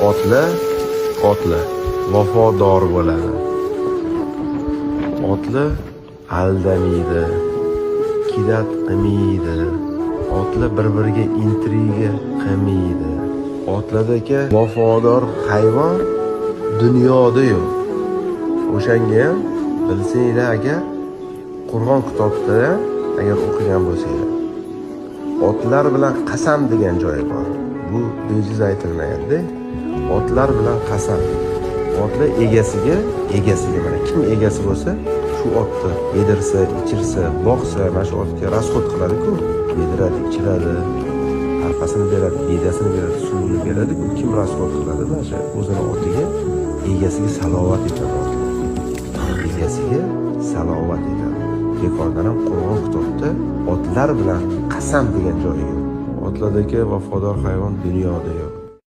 Otlar vafodor bo'ladi. Otlar aldamaydi, kidat qilmaydi. Otlar bir-biriga intriga qilmaydi. Otlardagi vafodor hayvon dunyoda yo'q. O'shanga ham bilsanglar agar Qur'on kitobida agar o'qigan bo'lsanglar, otlar bilan qasam degan joyi bor. Bu bejiz aytilmaydi. Otlar bilan qasam. Otlar egasiga mana kim egasi bo'lsa, shu otni yedirsa, ichirsa, boqsa, mana shu otga rasxod qiladi-ku, yediradi, ichiradi, arpasini beradi, bedasini beradi, suvini beradi-ku, kim rasxod qiladi? Mana shu o'zini otiga, egasiga salovat etadi. Egasiga salovat etadi. Bekordan ham Qur'on kitobida otlar bilan qasam degan joyi yo'q. Otlardagi vafodor hayvon dunyoda yo'q.